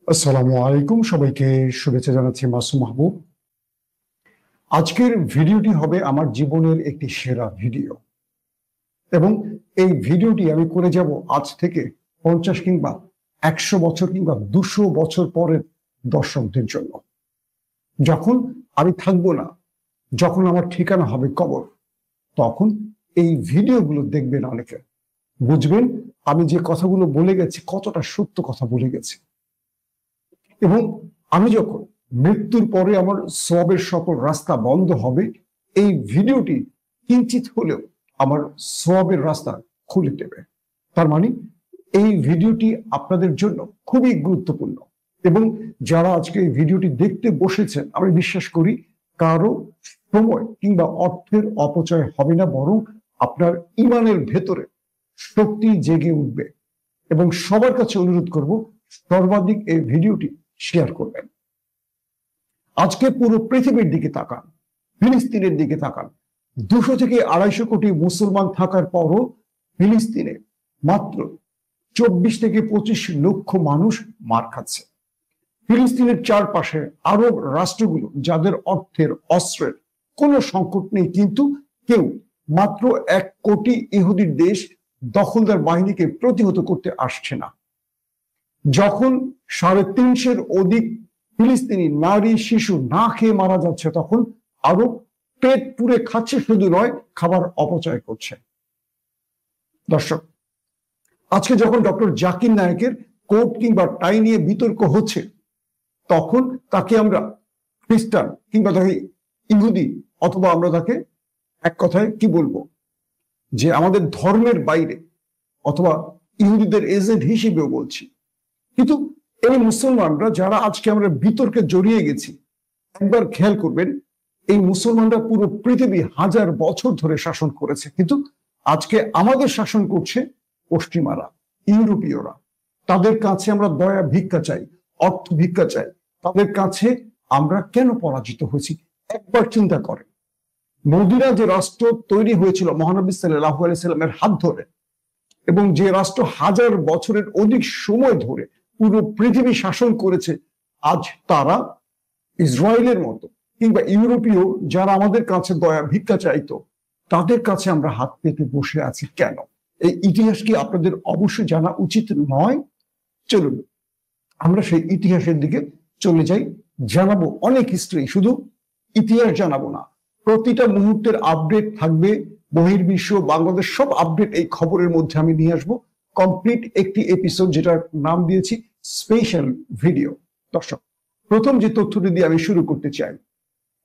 আসসালামু আলাইকুম, সবাইকে শুভেচ্ছা জানাচ্ছি। মাসুম মাহবুব। আজকের ভিডিওটি হবে আমার জীবনের একটি সেরা ভিডিও, এবং এই ভিডিওটি আমি করে যাব আজ থেকে 50 কিংবা 100 বছর কিংবা 200 বছর পরের দর্শকদের জন্য। যখন আমি থাকবো না, যখন আমার ঠিকানা হবে কবর, তখন এই ভিডিওগুলো দেখবেন, অনেকে বুঝবেন আমি যে কথাগুলো বলে গেছি কতটা সত্য কথা বলে গেছি। এবং আমি যখন মৃত্যুর পরে আমার সওয়াবের সকল রাস্তা বন্ধ হবে, এই ভিডিওটি কিঞ্চিত হলেও আমার সওয়াবের রাস্তা খুলে দেবে। তার মানে এই ভিডিওটি আপনাদের জন্য খুবই গুরুত্বপূর্ণ, এবং যারা আজকে এই ভিডিওটি দেখতে বসেছেন, আমি বিশ্বাস করি কারো সময় কিংবা অর্থের অপচয় হবে না, বরং আপনার ঈমানের ভেতরে শক্তি জেগে উঠবে। এবং সবার কাছে অনুরোধ করব, সর্বাধিক এই ভিডিওটি শেয়ার করবেন। আজকে পুরো পৃথিবীর দিকে তাকান, ফিলিস্তিনের দিকে তাকান। 200 থেকে 250 কোটি মুসলমান থাকার পরও ফিলিস্তিনে মাত্র 24 থেকে 25 লক্ষ মানুষ মার খাচ্ছে। ফিলিস্তিনের চারপাশে আরব রাষ্ট্রগুলো, যাদের অর্থের অস্ত্রের কোনো সংকট নেই, কিন্তু কেউ মাত্র 1 কোটি ইহুদির দেশ দখলদার বাহিনীকে প্রতিহত করতে আসছে না। যখন 350-এর অধিক ফিলিস্তিনি নারী শিশু না খেয়ে মারা যাচ্ছে, তখন আরো পেট পুড়ে খাচ্ছে, শুধু নয় খাবার অপচয় করছে। দর্শক, আজকে যখন ডক্টর জাকির নায়েকের কোট কিংবা টাই নিয়ে বিতর্ক হচ্ছে, তখন তাকে আমরা খ্রিস্টান কিংবা তাকে ইহুদি, অথবা আমরা তাকে এক কথায় কি বলবো, যে আমাদের ধর্মের বাইরে, অথবা ইহুদিদের এজেন্ট হিসেবেও বলছি। কিন্তু এই মুসলমানরা যারা আজকে আমরা বিতর্কে জড়িয়ে গেছি, একবার খেয়াল করবেন, এই মুসলমানরা পুরো পৃথিবী 1000 বছর ধরে শাসন করেছে, কিন্তু আজকে আমাদের শাসন করছে পশ্চিমারা, ইউরোপীয়রা। তাদের কাছে আমরা দয়া ভিক্ষা চাই, অর্থ ভিক্ষা চাই। তাদের কাছে আমরা কেন পরাজিত হয়েছি একবার চিন্তা করেন। মদিনা যে রাষ্ট্র তৈরি হয়েছিল মহানবী সাল্লাল্লাহু আলাইহি সাল্লামের হাত ধরে, এবং যে রাষ্ট্র 1000 বছরের অধিক সময় ধরে পুরো পৃথিবী শাসন করেছে, আজ তারা ইসরায়েলের মতো কিংবা ইউরোপীয় যারা আমাদের কাছে দয়া ভিক্ষা চাইতো, তাদের কাছে আমরা হাত পেতে বসে আছি কেন? এই ইতিহাস কি আপনাদের অবশ্যই জানা উচিত নয়? চলুন আমরা সেই ইতিহাসের দিকে চলে যাই। জানাবো অনেক হিস্ট্রি, শুধু ইতিহাস জানাবো না, প্রতিটা মুহূর্তের আপডেট থাকবে। বহির্বিশ্ব, বাংলাদেশ, সব আপডেট এই খবরের মধ্যে আমি নিয়ে আসবো। কমপ্লিট একটি এপিসোড, যেটার নাম দিয়েছি স্পেশাল ভিডিও। দর্শক, প্রথম যে তথ্যটি দিয়ে আমি শুরু করতে চাই,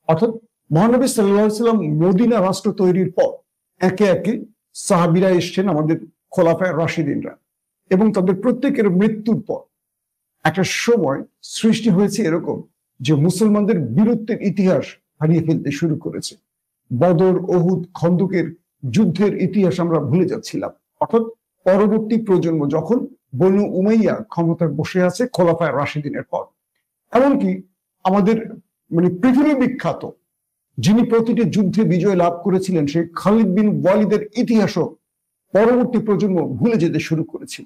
অর্থাৎ মহানবী সাল্লাল্লাহু আলাইহি সাল্লাম মদিনা রাষ্ট্র তৈরির পর একে একে সাহাবীরা এসছেন, আমাদের খোলাফায়ে রাশিদিনরা, এবং তাদের প্রত্যেকের মৃত্যুর পর একটা সময় সৃষ্টি হয়েছে এরকম যে মুসলমানদের বীরত্বের ইতিহাস হারিয়ে ফেলতে শুরু করেছে। বদর, উহুদ, খন্দকের যুদ্ধের ইতিহাস আমরা ভুলে যাচ্ছিলাম। অর্থাৎ পরবর্তী প্রজন্ম যখন বনু উমাইয়া ক্ষমতায় বসে আছে খোলাফায়ে রাশিদিনের পর, এমনকি আমাদের পৃথিবী বিখ্যাত যিনি প্রতিটি যুদ্ধে বিজয় লাভ করেছিলেন, সেই খালিদ বিন ওয়ালিদের ইতিহাসও পরবর্তী প্রজন্ম ভুলে যেতে শুরু করেছিল।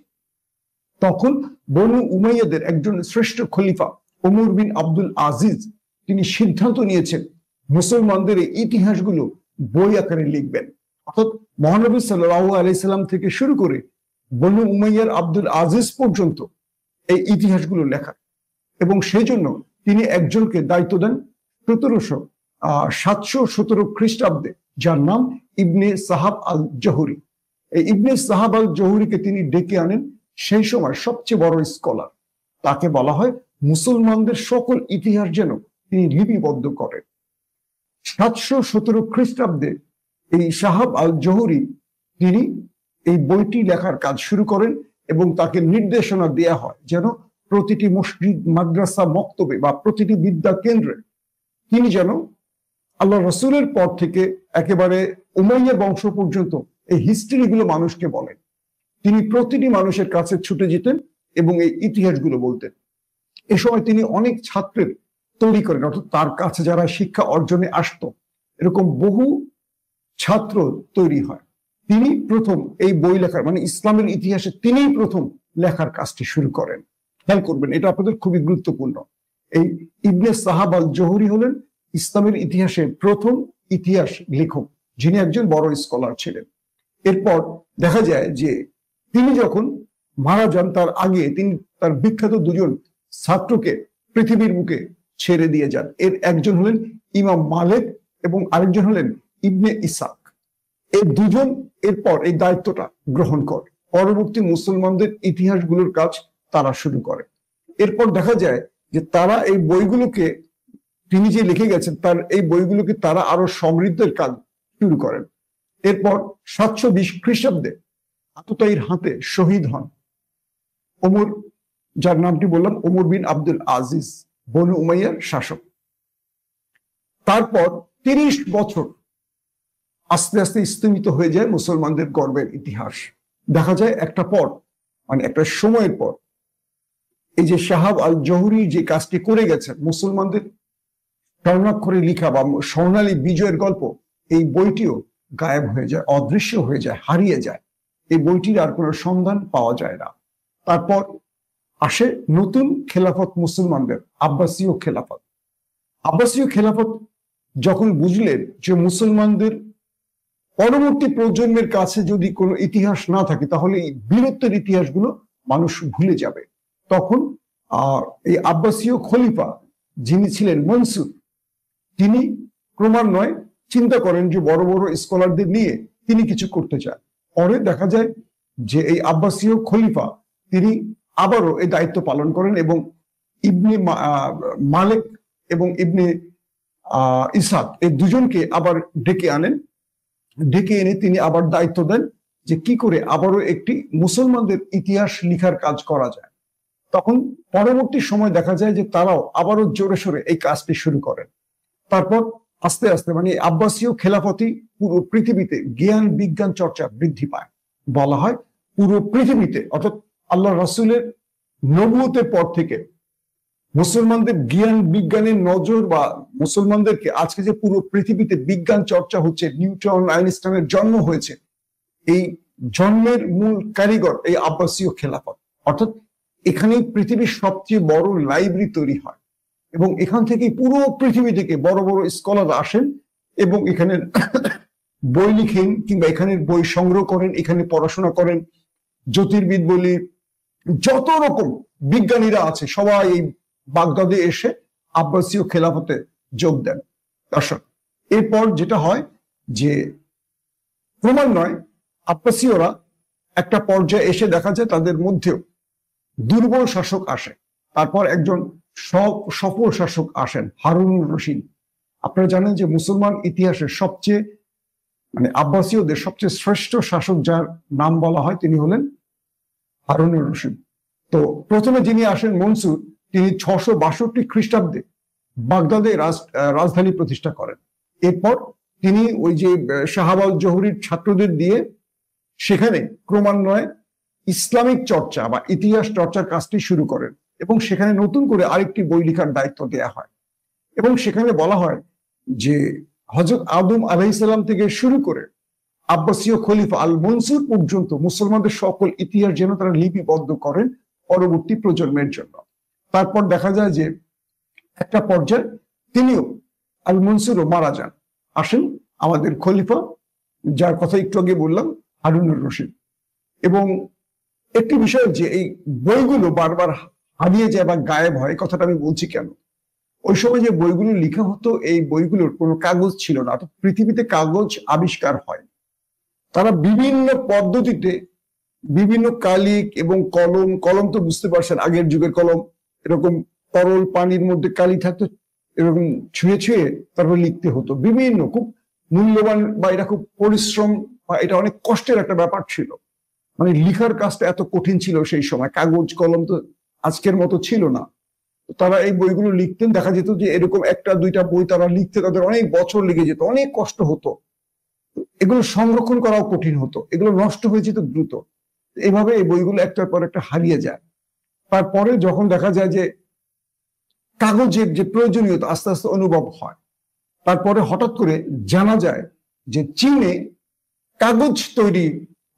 তখন বনু উমাইয়াদের একজন শ্রেষ্ঠ খলিফা ওমর বিন আব্দুল আজিজ, তিনি সিদ্ধান্ত নিয়েছেন মুসলমানদের এই ইতিহাসগুলো বই আকারে লিখবেন। অর্থাৎ মহানবী সাল্লাল্লাহু আলাইহি সাল্লাম থেকে শুরু করে বনু উমাইয়ার আব্দুল আজিজ পর্যন্ত এই ইতিহাসগুলো লেখা। এবং সেই জন্য তিনি একজনকে দায়িত্ব দেন 1717 খ্রিস্টাব্দে, যার নাম ইবনে সাহাব আল জহুরি। এই ইবনে সাহাব আল জহুরিকে তিনি ডেকে আনেন, সেই সময় সবচেয়ে বড় স্কলার। তাকে বলা হয় মুসলমানদের সকল ইতিহাস যেন তিনি লিপিবদ্ধ করেন। 717 খ্রিস্টাব্দে এই সাহাব আল জহুরি তিনি এই বইটি লেখার কাজ শুরু করেন, এবং তাকে নির্দেশনা দেয়া হয় যেন প্রতিটি মসজিদ, মাদ্রাসা, মক্তবে বা প্রতিটি বিদ্যা কেন্দ্রে তিনি যেন আল্লাহ রসুলের পর থেকে একেবারে উমাইয়া বংশ পর্যন্ত এই হিস্ট্রিগুলো মানুষকে বলেন। তিনি প্রতিটি মানুষের কাছে ছুটে যেতেন এবং এই ইতিহাসগুলো বলতেন। এ সময় তিনি অনেক ছাত্রের তৈরি করেন, অর্থাৎ তার কাছে যারা শিক্ষা অর্জনে আসতো, এরকম বহু ছাত্র তৈরি হয়। তিনি প্রথম এই বই লেখার, ইসলামের ইতিহাসে তিনিই প্রথম লেখার কাজটি শুরু করেন। খেয়াল করবেন, এটা আপনাদের খুবই গুরুত্বপূর্ণ। এই ইবনে সাহাব আল জোহরি হলেন ইসলামের ইতিহাসের প্রথম ইতিহাস লেখক, যিনি একজন বড় স্কলার ছিলেন। এরপর দেখা যায় যে তিনি যখন মারা যান তার আগে তিনি তার বিখ্যাত দুজন ছাত্রকে পৃথিবীর বুকে ছেড়ে দিয়ে যান। এর একজন হলেন ইমাম মালিক এবং আরেকজন হলেন ইবনে ইসাক। এই দুজন এরপর এই দায়িত্বটা গ্রহণ করে, পরবর্তী মুসলমানদের ইতিহাসগুলোর কাজ তারা শুরু করে। এরপর দেখা যায় যে তারা এই বইগুলোকে, তিনি যে লিখে গেছেন তার এই বইগুলোকে তারা আরো সমৃদ্ধের কাজ শুরু করেন। এরপর 720 খ্রিস্টাব্দে আততায়ীর হাতে শহীদ হন ওমর, যার নামটি বললাম, ওমর বিন আব্দুল আজিজ, বনু উমাইয়ার শাসক। তারপর 30 বছর আস্তে আস্তে স্তমিত হয়ে যায় মুসলমানদের গর্বের ইতিহাস। দেখা যায় একটা পর, মানে একটা সময়ের পর, এই যে সাহাব আল জহুরি যে কাজটি করে গেছেন, মুসলমানদের স্বর্ণাক্ষরে লিখা বা স্বর্ণালী বিজয়ের গল্প, এই বইটিও গায়েব হয়ে যায়, অদৃশ্য হয়ে যায়, হারিয়ে যায়। এই বইটির আর কোনো সন্ধান পাওয়া যায় না। তারপর আসে নতুন খেলাফত মুসলমানদের, আব্বাসীয় খেলাফত। আব্বাসীয় খেলাফত যখন বুঝলেন যে মুসলমানদের পরবর্তী প্রজন্মের কাছে যদি কোনো ইতিহাস না থাকে তাহলে এই বীরত্বের ইতিহাসগুলো মানুষ ভুলে যাবে, তখন এই আব্বাসীয় খলিফা যিনি ছিলেন মনসুর, তিনি ক্রমান্বয়ে চিন্তা করেন যে বড় বড় স্কলারদের নিয়ে তিনি কিছু করতে চান। পরে দেখা যায় যে এই আব্বাসীয় খলিফা তিনি আবারও এই দায়িত্ব পালন করেন এবং ইবনে মালিক এবং ইবনে ইসাক এই দুজনকে আবার ডেকে আনেন। ডেকে এনে তিনি আবার দায়িত্ব দেন যে কি করে আবারও একটি মুসলমানদের ইতিহাস লিখার কাজ করা যায়। তখন পরবর্তী সময় দেখা যায় যে তারাও আবারও জোরে সোরে এই কাজটি শুরু করেন। তারপর আস্তে আস্তে মানে আব্বাসীয় খেলাফতি পুরো পৃথিবীতে জ্ঞান বিজ্ঞান চর্চা বৃদ্ধি পায়। বলা হয় পুরো পৃথিবীতে, অর্থাৎ আল্লাহ রাসূলের নবুয়তের পর থেকে মুসলমানদের জ্ঞান বিজ্ঞানের নজর, বা মুসলমানদেরকে আজকে যে পুরো পৃথিবীতে বিজ্ঞান চর্চা হচ্ছে, নিউটন আইনস্টাইনের জন্ম হয়েছে, এই জন্মের মূল কারিগর এই আব্বাসীয় খেলাফত। অর্থাৎ এখানেই পৃথিবীর সবচেয়ে বড় লাইব্রেরি তৈরি হয় এবং এখান থেকে পুরো পৃথিবী থেকে বড় বড় স্কলার আসেন এবং এখানে বই লিখেন কিংবা এখানে বই সংগ্রহ করেন, এখানে পড়াশোনা করেন। জ্যোতির্বিদ বলি, যত রকম বিজ্ঞানীরা আছে সবাই এই বাগদাদে এসে আব্বাসীয় খেলাফতে যোগ দেন। দর্শক, এরপর যেটা হয় যে ক্রমান্বয়ে আব্বাসীয়রা একটা পর্যায়ে এসে দেখা যায় তাদের মধ্যেও দুর্বল শাসক আসে। তারপর একজন সফল শাসক আসেন, হারুনুর রশিদ। আপনারা জানেন যে মুসলমান ইতিহাসের সবচেয়ে মানে আব্বাসীয়দের সবচেয়ে শ্রেষ্ঠ শাসক যার নাম বলা হয় তিনি হলেন হারুনুর রশিদ। তো প্রথমে যিনি আসেন মনসুর, তিনি 662 খ্রিস্টাব্দে বাগদাদে রাজধানী প্রতিষ্ঠা করেন। এরপর তিনি ওই যে সাহাব আল জহুরির ছাত্রদের দিয়ে সেখানে ক্রমান্বয়ে ইসলামিক চর্চা বা ইতিহাস চর্চার কাজটি শুরু করেন এবং সেখানে নতুন করে আরেকটি বই লেখার দায়িত্ব দেয়া হয় এবং সেখানে বলা হয় যে হযরত আদম আলাইহিস সালাম থেকে শুরু করে আব্বাসীয় খলিফা আল মনসুর পর্যন্ত মুসলমানদের সকল ইতিহাস যেন তারা লিপিবদ্ধ করেন পরবর্তী প্রজন্মের জন্য। তারপর দেখা যায় যে একটা পর্যায়ে তিনিও আল মনসুরও মারা যান। আসেন আমাদের খলিফা, যার কথা একটু আগে বললাম, হারুনুর রশিদ। এবং একটি বিষয় যে এই বইগুলো বারবার হারিয়ে যায় বা গায়েব হয়, কথাটা আমি বলছি কেন? ওই সময় যে বইগুলো লেখা হতো এই বইগুলোর কোনো কাগজ ছিল না, পৃথিবীতে কাগজ আবিষ্কার হয়। তারা বিভিন্ন পদ্ধতিতে বিভিন্ন কালিক এবং কলম তো বুঝতে পারছেন, আগের যুগের কলম এরকম তরল পানির মধ্যে কালি থাকতো, এরকম ছুঁয়ে ছুঁয়ে তারপর লিখতে হতো। বিভিন্ন খুব মূল্যবান বা এটা খুব পরিশ্রম বা এটা অনেক কষ্টের একটা ব্যাপার ছিল। মানে লিখার কাজটা এত কঠিন ছিল সেই সময়, কাগজ কলম তো আজকের মতো ছিল না। তারা এই বইগুলো লিখতেন, দেখা যেত যে এরকম একটা দুইটা বই তারা লিখতে তাদের অনেক বছর লেগে যেত, অনেক কষ্ট হতো। এগুলো সংরক্ষণ করাও কঠিন হতো, এগুলো নষ্ট হয়ে যেত দ্রুত। এইভাবে এই বইগুলো একটার পর একটা হারিয়ে যায়। তারপরে যখন দেখা যায় যে কাগজের যে প্রয়োজনীয়তা আস্তে আস্তে অনুভব হয়, তারপরে হঠাৎ করে জানা যায় যে চীনে কাগজ তৈরি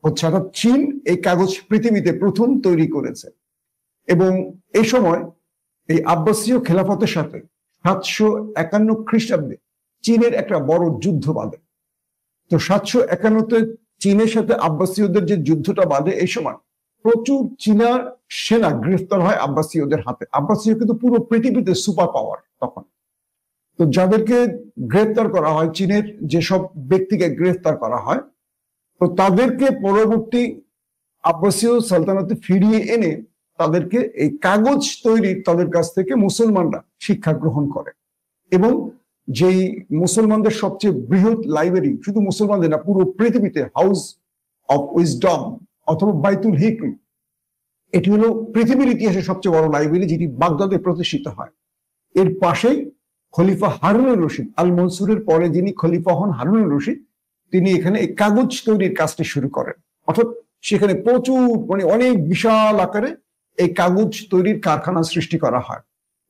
হচ্ছে, অর্থাৎ চীন এই কাগজ পৃথিবীতে প্রথম তৈরি করেছে। এবং এই সময় এই আব্বাসীয় খেলাফতের সাথে 751 খ্রিস্টাব্দে চীনের একটা বড় যুদ্ধ বাঁধে। তো 751-তে চীনের সাথে আব্বাসীয়দের যে যুদ্ধটা বাঁধে, এই সময় প্রচুর চীনা সেনা গ্রেফতার হয় আব্বাসীয়দের হাতে। আব্বাসীয় কিন্তু পুরো পৃথিবীতে সুপার পাওয়ার তখন। তো যাদেরকে গ্রেফতার করা হয়, চীনের যেসব ব্যক্তিকে গ্রেফতার করা হয়, তো তাদেরকে পরবর্তী আব্বাসীয় সালতানাতে ফিরিয়ে এনে তাদেরকে এই কাগজ তৈরির তাদের কাছ থেকে মুসলমানরা শিক্ষা গ্রহণ করে। এবং যেই মুসলমানদের সবচেয়ে বৃহৎ লাইব্রেরি, শুধু মুসলমানদের না পুরো পৃথিবীতে, হাউস অফ উইজডম অথবা বাইতুল হিকম, এটি হলো পৃথিবীর ইতিহাসে সবচেয়ে বড় লাইব্রেরি, যেটি বাগদাদে প্রতিষ্ঠিত হয়। এর পাশেই খলিফা হারুনুর রশিদ, আল মনসুরের পরে যিনি খলিফা হন হারুনুর রশিদ, তিনি এখানে এই কাগজ তৈরির কাজটি শুরু করেন। অর্থাৎ সেখানে প্রচুর অনেক বিশাল আকারে এই কাগজ তৈরির কারখানা সৃষ্টি করা হয়।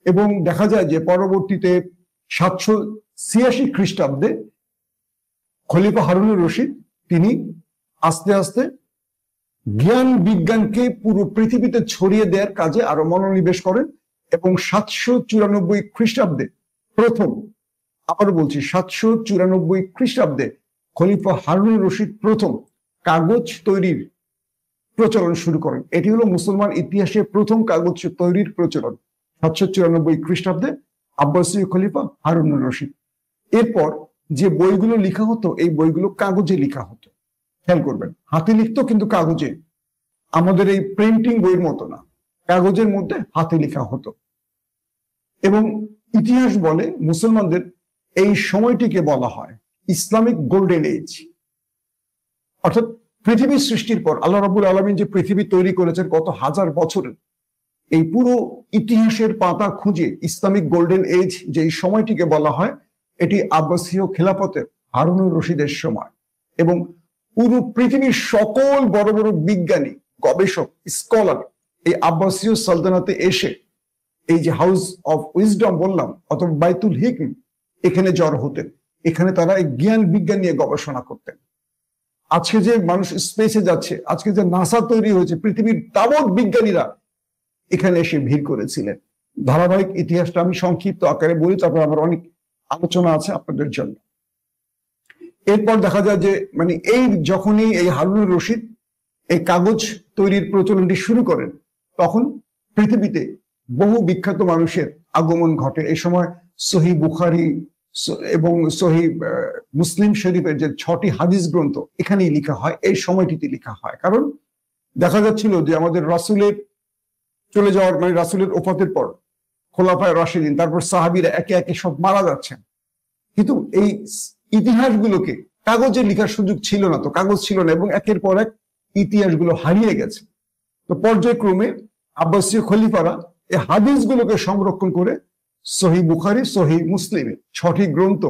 এবং দেখা যায় যে পরবর্তীতে 786 খ্রিস্টাব্দে খলিফা হারুনুর রশিদ তিনি আস্তে আস্তে জ্ঞান বিজ্ঞানকে পুরো পৃথিবীতে ছড়িয়ে দেওয়ার কাজে আরো মনোনিবেশ করেন। এবং 794 খ্রিস্টাব্দে প্রথম, আবারও বলছি 794 খ্রিস্টাব্দে খলিফা হারুনুর রশিদ প্রথম কাগজ তৈরির প্রচলন শুরু করেন। এটি হলো মুসলমান ইতিহাসে প্রথম কাগজ তৈরির প্রচলন, 794 খ্রিস্টাব্দে আব্বাসীয় খলিফা হারুনুর রশিদ। এরপর যে বইগুলো লেখা হতো, এই বইগুলো কাগজে লেখা হতো। খেয়াল করবেন, হাতে লিখতো কিন্তু কাগজে, আমাদের এই প্রিন্টিং বইয়ের মতো না, কাগজের মধ্যে হাতে লেখা হতো। এবং ইতিহাস বলে মুসলমানদের এই সময়টিকে বলা হয় ইসলামিক গোল্ডেন এজ। অর্থাৎ পৃথিবীর সৃষ্টির পর আল্লাহ রাব্বুল আলামিন যে পৃথিবী তৈরি করেছেন কত হাজার বছরের, এই পুরো ইতিহাসের পাতা খুঁজে ইসলামিক গোল্ডেন এজ যে সময়টিকে বলা হয়, এটি আব্বাসীয় খেলাফতের হারুনুর রশিদের সময়। এবং পুরো পৃথিবীর সকল বড় বড় বিজ্ঞানী, গবেষক, স্কলার এই আব্বাসীয় সালতানাতে এসে এই যে হাউস অফ উইজডম বললাম অথবা বাইতুল হিকম, এখানে জড় হতেন। এখানে তারা এই জ্ঞান বিজ্ঞান নিয়ে গবেষণা করতেন। আজকে যে মানুষ স্পেসে যাচ্ছে, আজকে যে নাসা তৈরি হয়েছে, পৃথিবীর তাবৎ বিজ্ঞানীরা এখানে এসে ভিড় করেছিলেন। ধারাবাহিক ইতিহাসটা আমি সংক্ষিপ্ত আকারে বলি, তারপর আমার অনেক আলোচনা আছে আপনাদের জন্য। এরপর দেখা যায় যে এই যখনই এই হারুনুর রশিদ এই কাগজ তৈরির প্রচলনটি শুরু করেন, তখন পৃথিবীতে বহু বিখ্যাত মানুষের আগমন ঘটে। এই সময় সহিহ বুখারী এবং সহিহ মুসলিম শরীফের যে 6টি হাদিস গ্রন্থ এখানেই লেখা হয়, এই সময়টিতে লেখা হয়। কারণ দেখা যাচ্ছিল যে আমাদের রাসূলের চলে যাওয়ার রাসূলের ওফাতের পর খোলাফায়ে রাশিদিন, তারপর সাহাবীরা একে একে সব মারা যাচ্ছেন, কিন্তু এই ইতিহাসগুলোকে কাগজে লেখার সুযোগ ছিল না, তো কাগজ ছিল না, এবং একের পর এক ইতিহাসগুলো হারিয়ে গেছে। তো পর্যায়ক্রমে আব্বাসীয় খলিফারা এই হাদিসগুলোকে সংরক্ষণ করে সহিহ বুখারী, সহিহ মুসলিমে 6টি গ্রন্থ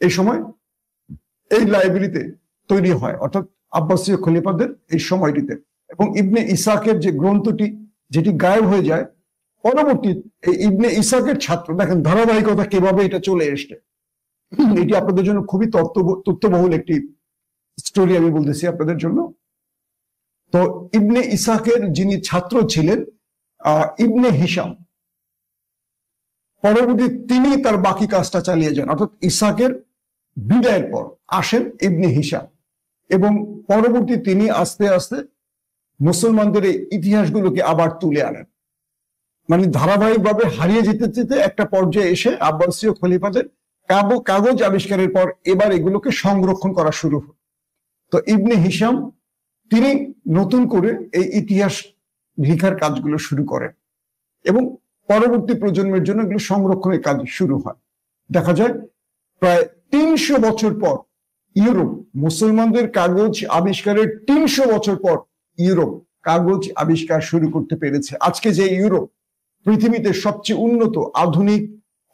এই সময় এই লাইব্রেরিতে তৈরি হয়, অর্থাৎ আব্বাসীয় খলিফাদের এই সময়টিতে। এবং ইবনে ইসাকের যে গ্রন্থটি, যেটি গায়েব হয়ে যায়, পরবর্তী এই ইবনে ইসাকের ছাত্র, দেখেন ধারাবাহিকতা কিভাবে এটা চলে এসছে। এটি আপনাদের জন্য খুবই তথ্যবহুল একটি স্টোরি আমি বলতেছি আপনাদের জন্য। তো ইবনে ইসাকের যিনি ছাত্র ছিলেন ইবনে হিশাম, পরবর্তী তিনি তার বাকি কাজটা চালিয়ে যান। অর্থাৎ ইসাকের বিদায়ের পর আসেন ইবনে হিশাম, এবং পরবর্তী তিনি আস্তে আস্তে মুসলমানদের এই ইতিহাসগুলোকে আবার তুলে আনেন। ধারাবাহিকভাবে হারিয়ে যেতে যেতে একটা পর্যায়ে এসে আব্বাসীয় খলিফাদের কাগজ আবিষ্কারের পর এবার এগুলোকে সংরক্ষণ করা শুরু হল। তো ইবনে হিশাম তিনি নতুন করে এই ইতিহাস লেখার কাজগুলো শুরু করেন, এবং পরবর্তী প্রজন্মের জন্য এগুলো সংরক্ষণের কাজ শুরু হয়। দেখা যায় প্রায় 300 বছর পর ইউরোপ, মুসলমানদের কাগজ আবিষ্কারের 300 বছর পর ইউরোপ কাগজ আবিষ্কার শুরু করতে পেরেছে। আজকে যে ইউরোপ পৃথিবীতে সবচেয়ে উন্নত, আধুনিক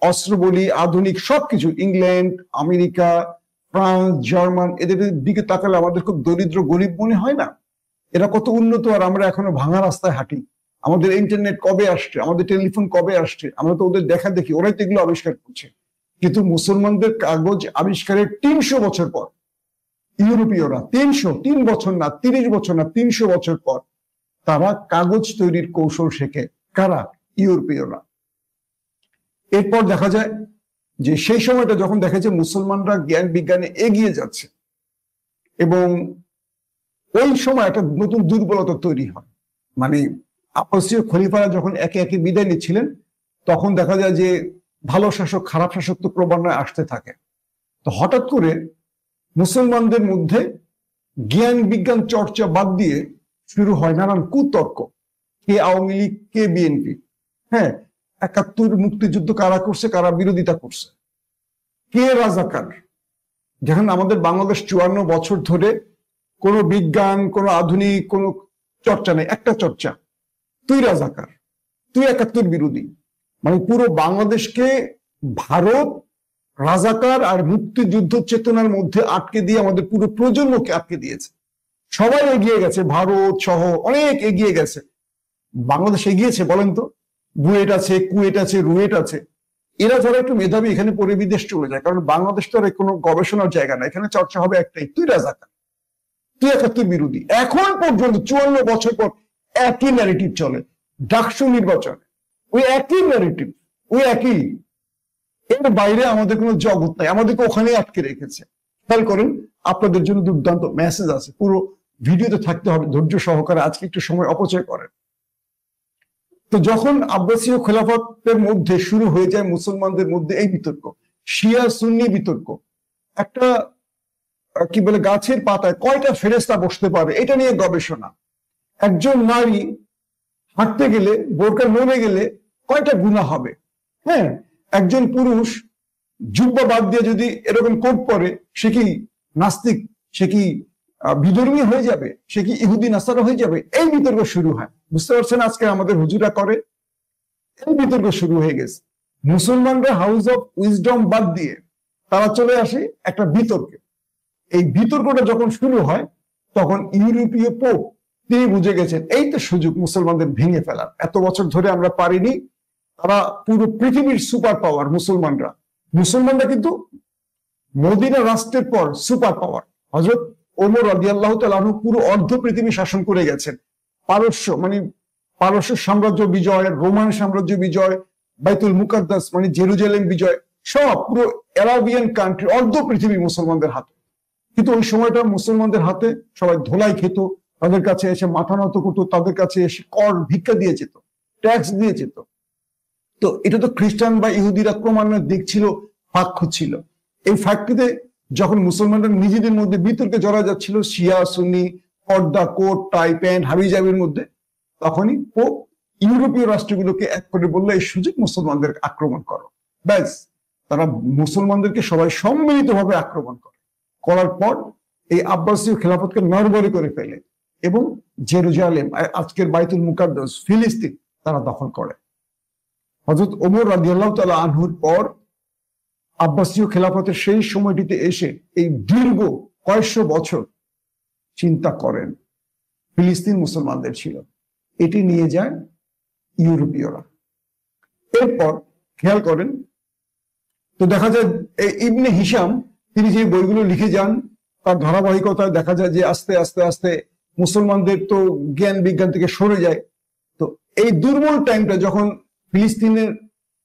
অস্ত্র বলি, আধুনিক সবকিছু, ইংল্যান্ড, আমেরিকা, ফ্রান্স, জার্মান, এদের দিকে তাকালে আমাদের খুব দরিদ্র গরিব মনে হয় না? এরা কত উন্নত, আর আমরা এখনো ভাঙা রাস্তায় হাঁটি। আমাদের ইন্টারনেট কবে আসছে, আমাদের টেলিফোন কবে আসছে, আমরা তো ওদের দেখা দেখি, ওরাই তো এগুলো আবিষ্কার করছে। কিন্তু মুসলমানদের কাগজ আবিষ্কারের 300 বছর পর ইউরোপীয়রা, 3 বছর না, 30 বছর না, 300 বছর পর তারা কাগজ তৈরির কৌশল শেখে। কারা? ইউরোপীয়রা। এরপর দেখা যায় যে সেই সময়টা যখন দেখা যায় মুসলমানরা জ্ঞান বিজ্ঞানে এগিয়ে যাচ্ছে, এবং ওই সময় একটা নতুন দুর্বলতা তৈরি হয়। মানে আব্বাসীয় খলিফারা যখন একে একে বিদায় নিচ্ছিলেন, তখন দেখা যায় যে ভালো শাসক খারাপ শাসক তো ক্রমান্বয়ে আসতে থাকে। তো হঠাৎ করে মুসলমানদের মধ্যে জ্ঞান বিজ্ঞান চর্চা বাদ দিয়ে শুরু হয় নানান কুতর্ক। কে আওয়ামী লীগ, কে বিএনপি, হ্যাঁ, ৭১ মুক্তিযুদ্ধ কারা করছে, কারা বিরোধিতা করছে, কে রাজাকার। যেখানে আমাদের বাংলাদেশ ৫৪ বছর ধরে কোনো বিজ্ঞান, কোনো আধুনিক কোনো চর্চা নেই, একটা চর্চা, তুই রাজাকার, তুই ৭১ বিরোধী। মানে পুরো বাংলাদেশকে ভারত রাজাকার আর মুক্তিযুদ্ধ চেতনার মধ্যে আটকে দিয়ে আমাদের পুরো প্রজন্মকে আটকে দিয়েছে। সবাই এগিয়ে গেছে, ভারত সহ অনেক এগিয়ে গেছে। বাংলাদেশ এগিয়েছে বলেন তো? বুয়েট আছে, কুয়েট আছে, রুয়েট আছে। এরা যারা একটু মেধাবী এখানে পড়ে বিদেশ চলে যায়, কারণ বাংলাদেশ তো আর কোনো গবেষণার জায়গা না। এখানে চর্চা হবে একটাই, তুই রাজাকার, তুই ৭১ বিরোধী। এখন পর্যন্ত ৫৪ বছর পর একই ন্যারেটিভ চলে। ডাকসু নির্বাচনে ওই একই ন্যারেটিভ, ওই একই। এর বাইরে আমাদের কোনো জগৎ নাই, আমাদেরকে ওখানে আটকে রেখেছে। খেয়াল করেন, আপনাদের জন্য দুর্দান্ত মেসেজ আছে, পুরো ভিডিওতে থাকতে হবে ধৈর্য সহকারে। আজকে একটু সময় অপচয় করেন। তো যখন আব্বাসীয় খেলাফতের মধ্যে শুরু হয়ে যায় মুসলমানদের মধ্যে এই বিতর্ক, শিয়া সুন্নি বিতর্ক, একটা কি বলে গাছের পাতায় কয়টা ফেরেশতা বসতে পারে এটা নিয়ে গবেষণা। একজন নারী হাঁটতে গেলে, বোরকা মরে গেলে কয়টা গুনাহ হবে, হ্যাঁ, একজন পুরুষ জুব্বা বাদ দিয়ে যদি এরকম কোট পরে সে কি নাস্তিক, সে কি বিধর্মী হয়ে যাবে, সে কি ইহুদি নাসারা হয়ে যাবে। এই বিতর্ক শুরু হয়, বুঝতে পারছেন? আজকে আমাদের হুজুরা করে, এই বিতর্ক শুরু হয়ে গেছে। মুসলমানরা হাউস অফ উইজডম বাদ দিয়ে তারা চলে আসে একটা বিতর্কে। এই বিতর্কটা যখন শুরু হয় তখন ইউরোপীয় পোপ তিনি বুঝে গেছেন এই তো সুযোগ মুসলমানদের ভেঙে ফেলার। এত বছর ধরে আমরা পারিনি, তারা পুরো পৃথিবীর সুপার পাওয়ার মুসলমানরা কিন্তু মদিনা রাষ্ট্রের পর সুপার পাওয়ার। হযরত ওমর রাদিয়াল্লাহু তাআলা আনহু পুরো অর্ধ পৃথিবী শাসন করে গেছেন। পারস্য সাম্রাজ্য বিজয়, রোমান সাম্রাজ্য বিজয়, বাইতুল মুকাদ্দাস মানে জেরুজালেম বিজয়, সব পুরো আরাবিয়ান কান্ট্রি, অর্ধ পৃথিবী মুসলমানদের হাতে। কিন্তু ওই সময়টা মুসলমানদের হাতে সবাই ধোলাই খেত, তাদের কাছে এসে মাথা নত করতো, তাদের কাছে এসে কর ভিক্ষা দিয়ে যেত, ট্যাক্স দিয়ে যেত। তো এটা তো খ্রিস্টান বা ইহুদিরা ক্রমান্বয়ে দেখছিল, ফাঁক খুঁজছিল। এই ফাঁকটিতে যখন মুসলমানরা নিজেদের মধ্যে বিতর্কে জড়া যাচ্ছিল, শিয়া সুন্নি, পর্দা, কোট টাই প্যান্ট হাবিজাবির মধ্যে, তখনই পোপ ইউরোপীয় রাষ্ট্রগুলোকে এক করে বললো এই সুযোগ মুসলমানদের আক্রমণ করো। ব্যাস, তারা মুসলমানদেরকে সবাই সম্মিলিতভাবে আক্রমণ করার পর এই আব্বাসীয় খেলাফতকে নড়বড়ে করে ফেলে এবং জেরুজালেম, আজকের বাইতুল মুকাদ্দাস, ফিলিস্তিন তারা দখল করে। হযরত ওমর রাদিয়াল্লাহু তাআলা আনহুর পর আব্বাসীয় খেলাফতের সেই সময়টিতে এসে এই দীর্ঘ কয়েকশো বছর চিন্তা করেন, ফিলিস্তিন মুসলমানদের ছিল, এটি নিয়ে যায় ইউরোপীয়রা। এরপর খেয়াল করেন, তো দেখা যায় ইবনে হিশাম তিনি যে বইগুলো লিখে যান তার ধারাবাহিকতায় দেখা যায় যে আস্তে আস্তে আস্তে মুসলমানদের তো জ্ঞান বিজ্ঞান থেকে সরে যায়। তো এই দুর্বল টাইমটা যখন ফিলিস্তিনের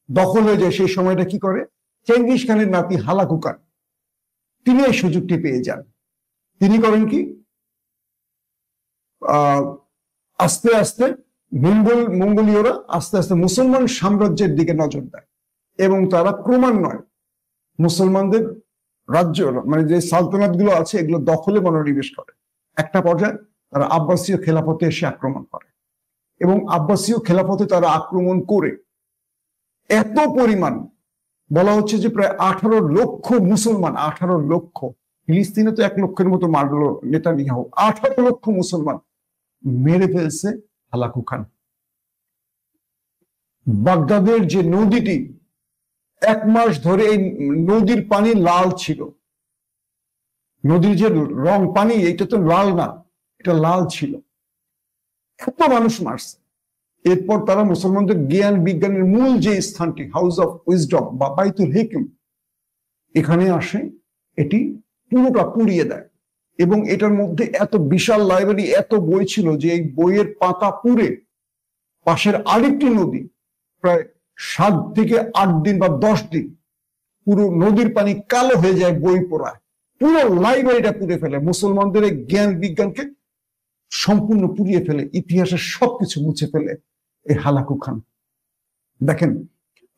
দখল হয়ে যায়, সেই সময়টা কি করে, চেঙ্গিস খানের নাতি হালাকু খান তিনি এই সুযোগটি পেয়ে যান। তিনি করেন কি, আস্তে আস্তে মঙ্গোলীয়রা আস্তে আস্তে মুসলমান সাম্রাজ্যের দিকে নজর দেয় এবং তারা ক্রমান্বয়ে মুসলমানদের রাজ্য মানে যে সালতানাত গুলো আছে এগুলো দখলে মনোনিবেশ করে। একটা পর্যায়ে তারা আব্বাসীয় খেলাফতে এসে আক্রমণ করে এবং আব্বাসীয় খেলাফতে তারা আক্রমণ করে এত পরিমাণ, বলা হচ্ছে যে প্রায় 18 লক্ষ মুসলমান, 18 লক্ষ, ফিলিস্তিনে তো 1 লক্ষের মতো মারলো নেতানিয়াহু, 18 লক্ষ মুসলমান মেরে ফেলছে হালাকু খান। বাগদাদের যে নদীটি 1 মাস ধরে এই নদীর পানি লাল ছিল, নদীর যে রং পানি এটা তো লাল না, এটা লাল ছিল, এত মানুষ মারছে। এরপর তারা মুসলমানদের জ্ঞান বিজ্ঞানের মূল যে স্থানটি হাউস অফ উইজডম বা বাইতুল হিকম, এখানে আসে, এটি পুরোটা পুড়িয়ে দেয় এবং এটার মধ্যে এত বিশাল লাইব্রেরি, এত বই ছিল যে এই বইয়ের পাতা পুড়ে পাশের আরেকটি নদী প্রায় 7 থেকে 8 দিন বা 10 দিন পুরো নদীর পানি কালো হয়ে যায় বই পড়ায়, পুরো লাইব্রেরিটা পুড়ে ফেলে, মুসলমানদের এই জ্ঞান বিজ্ঞানকে সম্পূর্ণ পুড়িয়ে ফেলে, ইতিহাসের সবকিছু মুছে ফেলে এই হালাকু খান। দেখেন,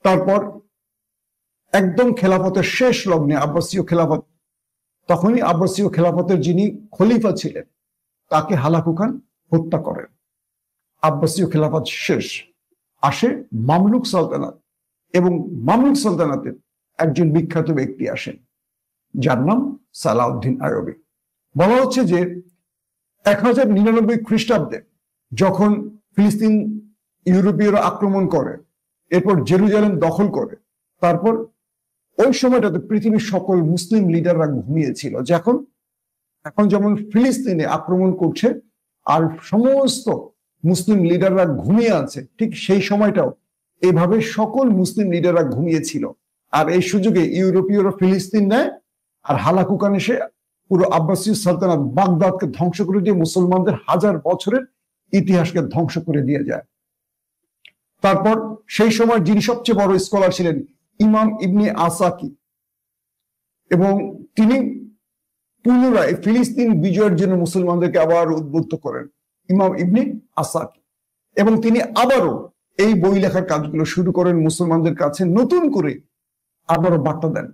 তারপর একদম খেলাফতের শেষ লগ্নে আব্বাসীয় খেলাফত, তখনই আব্বাসীয় খেলাফতের যিনি খলিফা ছিলেন তাকে হালাকু খান হত্যা করেন। আব্বাসীয় খেলাফত শেষ, আসে মামলুক সালতানাত, এবং মামলুক সালতানাতের একজন বিখ্যাত ব্যক্তি আসেন যার নাম সালাউদ্দিন আইয়ুবী। বলা হচ্ছে যে 1099 খ্রিস্টাব্দে যখন ফিলিস্তিন ইউরোপীয়রা আক্রমণ করে, এরপর জেরুজালেম দখল করে, তারপর ওই সময়টাতে পৃথিবীর সকল মুসলিম লিডাররা ঘুমিয়েছিল। এখন যেমন ফিলিস্তিনে আক্রমণ করছে আর সমস্ত মুসলিম লিডাররা ঘুমিয়ে আছে, ঠিক সেই সময়টাও এইভাবে সকল মুসলিম লিডাররা ঘুমিয়েছিল। আর এই সুযোগে ইউরোপীয়রা ফিলিস্তিন নেয়, আর হালাকু খান এসে পুরো আব্বাসীয় সালতানাত বাগদাদকে ধ্বংস করে দিয়ে মুসলমানদের 1000 বছরের ইতিহাসকে ধ্বংস করে দিয়ে যায়। তারপর সেই সময় যিনি সবচেয়ে বড় স্কলার ছিলেন ইমাম ইবনে আসাকি, এবং তিনি পুনরায় ফিলিস্তিন বিজয়ের জন্য মুসলমানদেরকে আবার উদ্বুদ্ধ করেন, ইমাম ইবনে আসাকি, এবং তিনি আবারও এই বই লেখার কাজগুলো শুরু করেন, মুসলমানদের কাছে নতুন করে আবারও বার্তা দেন,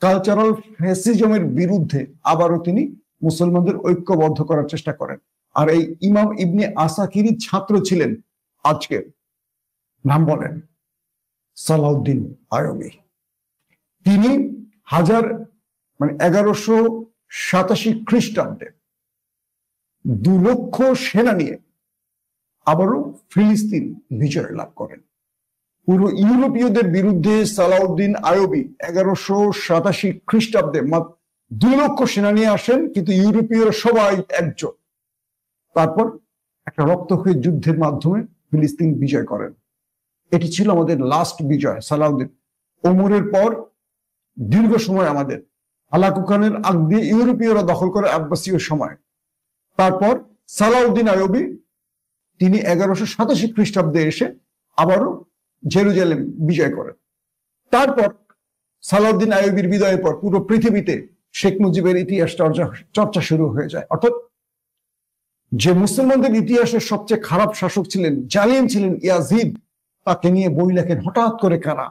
কালচারাল ফ্যাসিজমের বিরুদ্ধে আবারও তিনি মুসলমানদের ঐক্যবদ্ধ করার চেষ্টা করেন। আর এই ইমাম ইবনে আসাকিরই ছাত্র ছিলেন, আজকের নাম বলেন সালাউদ্দিন আইয়ুবী। তিনি 1187 খ্রিস্টাব্দে 2 লক্ষ সেনা নিয়ে আবারও ফিলিস্তিন বিজয় লাভ করেন। পুরো ইউরোপীয়দের বিরুদ্ধে সালাউদ্দিন আইয়ুবী 1187 খ্রিস্টাব্দে 2 লক্ষ সেনা নিয়ে আসেন, কিন্তু ইউরোপীয়রা সবাই একজোট। তারপর একটা রক্তক্ষয়ী যুদ্ধের মাধ্যমে ফিলিস্তিন বিজয় করেন। এটি ছিল আমাদের লাস্ট বিজয় সালাউদ্দিন। ওমরের পর দীর্ঘ সময় আমাদের হালাকু খানের আগ দিয়ে ইউরোপীয়রা দখল করে আব্বাসীয় সময়। তারপর সালাউদ্দিন আইয়ুবী তিনি 1187 খ্রিস্টাব্দে এসে আবারও জেরুজালেম বিজয় করেন। তারপর সালাউদ্দিন আইয়ুবীর বিজয়ের পর পুরো পৃথিবীতে শেখ মুজিবের ইতিহাস চর্চা শুরু হয়ে যায়। অর্থাৎ যে মুসলমানদের ইতিহাসের সবচেয়ে খারাপ শাসক ছিলেন, জালিম ছিলেন ইয়াজিদ, তাকে নিয়ে বই লেখেন হঠাৎ করে কারা,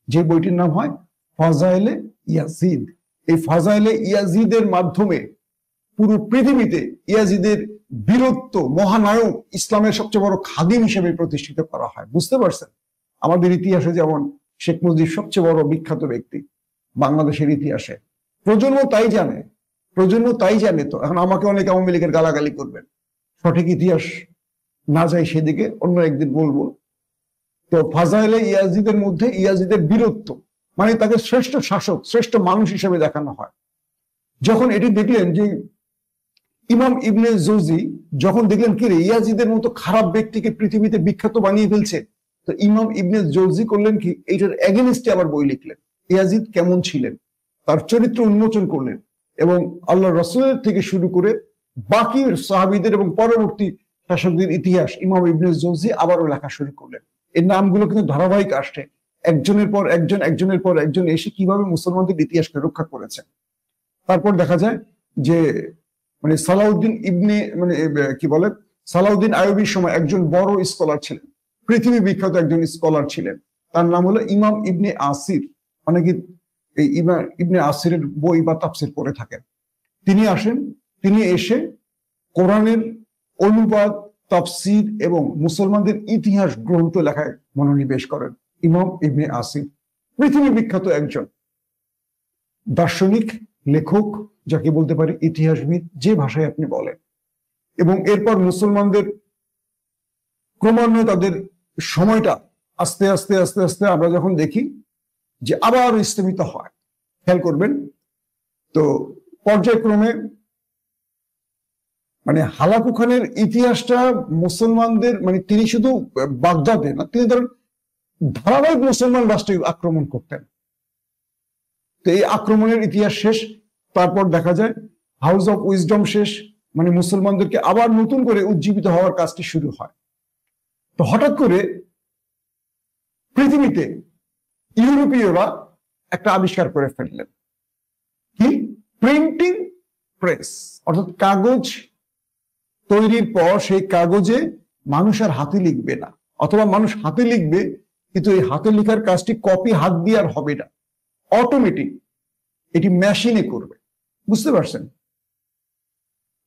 যে বইটির নাম হয় ফাজাইলে ইয়াজিদ। এই ফাজাইলে ইয়াজিদের মাধ্যমে পুরো পৃথিবীতে ইয়াজিদের বীরত্ব, মহানায়ক, ইসলামের সবচেয়ে বড় খাদিম হিসেবে প্রতিষ্ঠিত করা হয়। বুঝতে পারছেন, আমাদের ইতিহাসে যেমন শেখ মুজিব সবচেয়ে বড় বিখ্যাত ব্যক্তি বাংলাদেশের ইতিহাসে, প্রজন্ম তাই জানে। তো এখন আমাকে অনেকে আওয়ামী লীগের গালাগালি করবেন, সঠিক ইতিহাস না যাই সেদিকে, অন্য একদিন বলবো। তো ফাজাইলে ইয়াজিদের মধ্যে ইয়াজিদের বীরত্ব, মানে তাকে শ্রেষ্ঠ শাসক, শ্রেষ্ঠ মানুষ হিসেবে দেখানো হয়। যখন এটি দেখলেন যে ইমাম ইবনে জৌজি, যখন দেখলেন কি রে ইয়াজিদের মতো খারাপ ব্যক্তিকে পৃথিবীতে বিখ্যাত বানিয়ে ফেলছে, তো ইমাম ইবনে জৌজি করলেন কি, এইটার এগেনস্টে আবার বই লিখলেন, ইয়াজিদ কেমন ছিলেন, তার চরিত্র উন্মোচন করলেন, এবং আল্লাহ রাসূলের থেকে শুরু করে বাকি সাহাবীদের এবং পরবর্তী শাসকদের ইতিহাস ইমাম ইবনে জৌজি আবারও লেখা শুরু করলেন। এর নামগুলো কিন্তু ধারাবাহিক আসছে, একজনের পর একজন, একজনের পর একজন এসে কিভাবে মুসলমানদের ইতিহাসকে রক্ষা করেছে। তারপর দেখা যায় যে সালাউদ্দিন আইয়ুবীর সময় একজন বড় স্কলার ছিলেন, পৃথিবী বিখ্যাত একজন স্কলার ছিলেন, তার নাম হলো ইমাম ইবনে আসির। অনেকে এই ইমাম ইবনে আসিরের বই বা তাফসির পড়ে থাকেন। তিনি আসেন, তিনি এসে কোরআনের অনুবাদ, তাফসির এবং মুসলমানদের ইতিহাস গ্রন্থ লেখায় মনোনিবেশ করেন। ইমাম ইবনে আসির পৃথিবী বিখ্যাত একজন দার্শনিক, লেখক, যাকে বলতে পারি ইতিহাসবিদ, যে ভাষায় আপনি বলেন। এবং এরপর মুসলমানদের ক্রমান্বয়ে তাদের সময়টা আস্তে আস্তে আস্তে আস্তে আমরা যখন দেখি যে আবার স্থবিত হয়, খেয়াল করবেন তো পর্যায়ক্রমে হালাকু খানের ইতিহাসটা মুসলমানদের, তিনি শুধু বাগদাদে না, তিনি ধরেন ধারাবাহিক মুসলমান রাষ্ট্রে আক্রমণ করতেন। তো এই আক্রমণের ইতিহাস শেষ। তারপর দেখা যায় হাউস অফ উইজডম শেষ, মানে মুসলমানদেরকে আবার নতুন করে উজ্জীবিত হওয়ার কাজটি শুরু হয়। তো হঠাৎ করে পৃথিবীতে ইউরোপীয়রা একটা আবিষ্কার করে ফেললেন, কি? প্রিন্টিং প্রেস, অর্থাৎ কাগজ তৈরির পর সেই কাগজে মানুষ আর হাতে লিখবে না, অথবা মানুষ হাতে লিখবে কিন্তু এই হাতে লেখার কাজটি কপি হাত দিয়ে আর হবে না, অটোমেটিক এটি মেশিনে করবে। বুঝতে পারছেন?